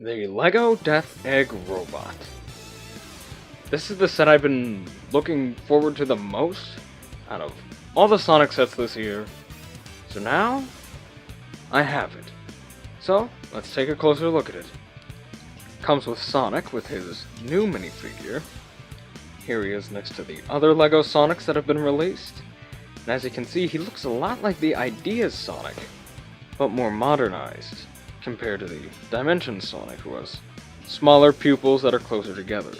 The LEGO Death Egg Robot. This is the set I've been looking forward to the most out of all the Sonic sets this year. So now, I have it. So, let's take a closer look at it. Comes with Sonic with his new minifigure. Here he is next to the other LEGO Sonics that have been released. And as you can see, he looks a lot like the Ideas Sonic, but more modernized, compared to the Dimension Sonic, who has smaller pupils that are closer together.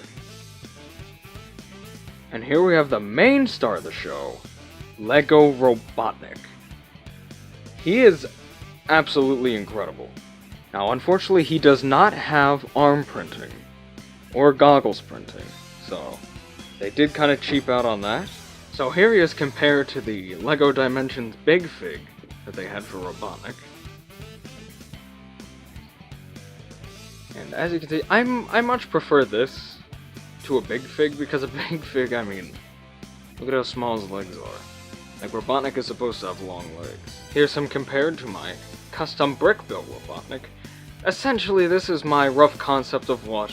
And here we have the main star of the show, LEGO Robotnik. He is absolutely incredible. Now, unfortunately, he does not have arm printing, or goggles printing, so they did kind of cheap out on that. So here he is compared to the LEGO Dimensions Big Fig that they had for Robotnik. And as you can see, I much prefer this to a Big Fig, because a Big Fig, I mean, look at how small his legs are. Like, Robotnik is supposed to have long legs. Here's him compared to my custom brick-built Robotnik. Essentially, this is my rough concept of what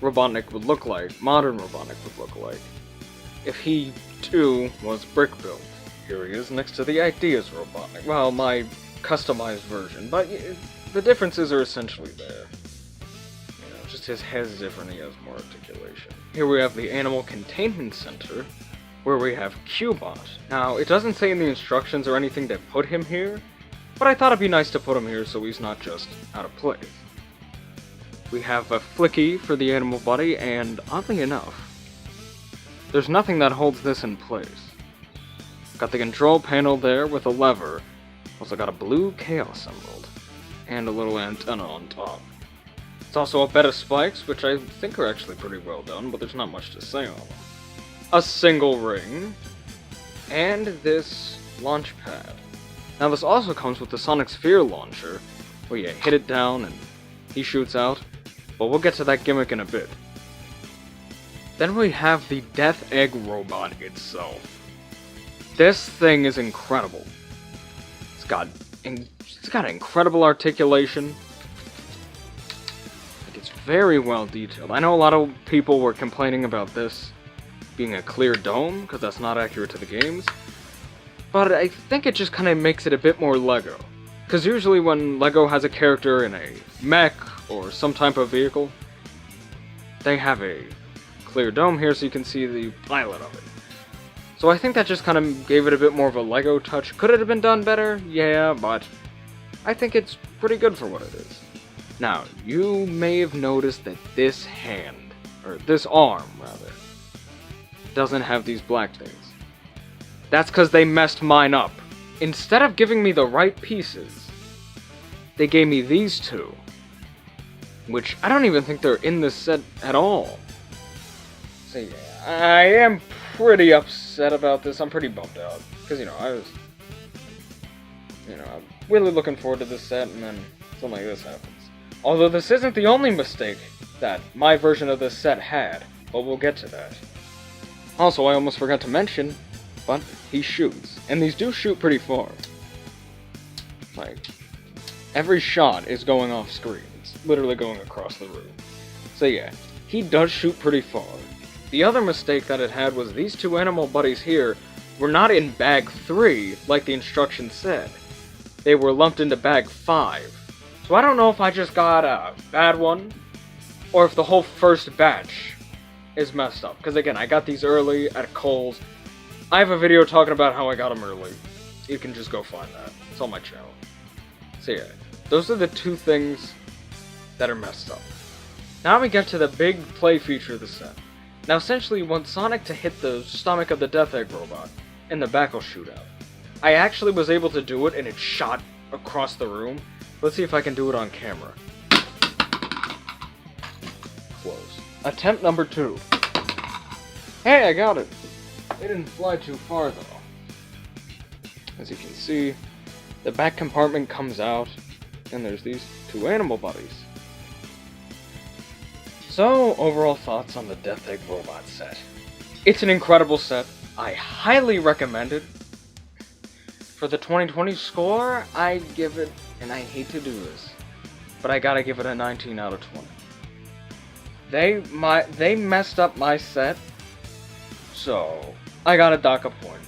Robotnik would look like, modern Robotnik would look like, if he, too, was brick-built. Here he is next to the Ideas Robotnik. Well, my customized version, but the differences are essentially there. Just his head's different, he has more articulation. Here we have the Animal Containment Center, where we have Cubot. Now, it doesn't say in the instructions or anything to put him here, but I thought it'd be nice to put him here so he's not just out of place. We have a Flicky for the animal body, and oddly enough, there's nothing that holds this in place. Got the control panel there with a lever, also got a blue Chaos Emerald, and a little antenna on top. It's also a bed of spikes, which I think are actually pretty well done, but there's not much to say on them. A single ring, and this launch pad. Now this also comes with the Sonic Sphere launcher, where you hit it down and he shoots out, but we'll get to that gimmick in a bit. Then we have the Death Egg Robot itself. This thing is incredible. It's got incredible articulation. It's very well detailed. I know a lot of people were complaining about this being a clear dome, because that's not accurate to the games, but I think it just kind of makes it a bit more LEGO. Because usually when LEGO has a character in a mech or some type of vehicle, they have a clear dome here so you can see the pilot of it. So I think that just kind of gave it a bit more of a LEGO touch. Could it have been done better? Yeah, but I think it's pretty good for what it is. Now, you may have noticed that this hand, or this arm rather, doesn't have these black things. That's because they messed mine up. Instead of giving me the right pieces, they gave me these two, which I don't even think they're in this set at all. So yeah, I am pretty upset about this. I'm pretty bummed out, because I'm really looking forward to this set, and then something like this happens. Although this isn't the only mistake that my version of this set had, but we'll get to that. Also, I almost forgot to mention, but he shoots, and these do shoot pretty far. Like, every shot is going off screen. It's literally going across the room. So yeah, he does shoot pretty far. The other mistake that it had was these two animal buddies here were not in bag 3, like the instructions said. They were lumped into bag 5. So I don't know if I just got a bad one, or if the whole first batch is messed up. Because again, I got these early at Kohl's. I have a video talking about how I got them early. You can just go find that. It's on my channel. So yeah, those are the two things that are messed up. Now we get to the big play feature of the set. Now essentially, you want Sonic to hit the stomach of the Death Egg Robot, and the back will shoot out. I actually was able to do it, and it shot across the room. Let's see if I can do it on camera. Close. Attempt number 2. Hey, I got it! It didn't fly too far, though. As you can see, the back compartment comes out, and there's these two animal buddies. So, overall thoughts on the Death Egg Robot set. It's an incredible set. I highly recommend it. For the 2020 score, I give it, and I hate to do this, but I gotta give it a 19 out of 20. They messed up my set, so I gotta dock a point.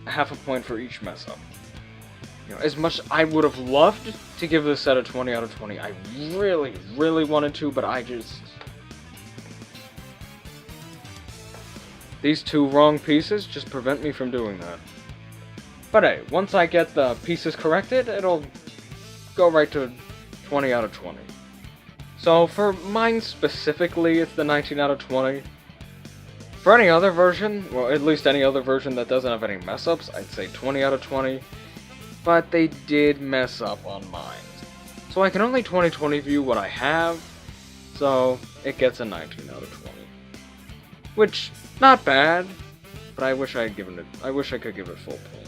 Half a point for each mess up. You know, as much I would have loved to give this set a 20 out of 20, I really, really wanted to, but these two wrong pieces just prevent me from doing that. But hey, once I get the pieces corrected, it'll go right to 20 out of 20. So for mine specifically, it's the 19 out of 20. For any other version, well, at least any other version that doesn't have any mess-ups, I'd say 20 out of 20. But they did mess up on mine. So I can only 20/20 view what I have, so it gets a 19 out of 20. Which, not bad, but I wish I could give it full point.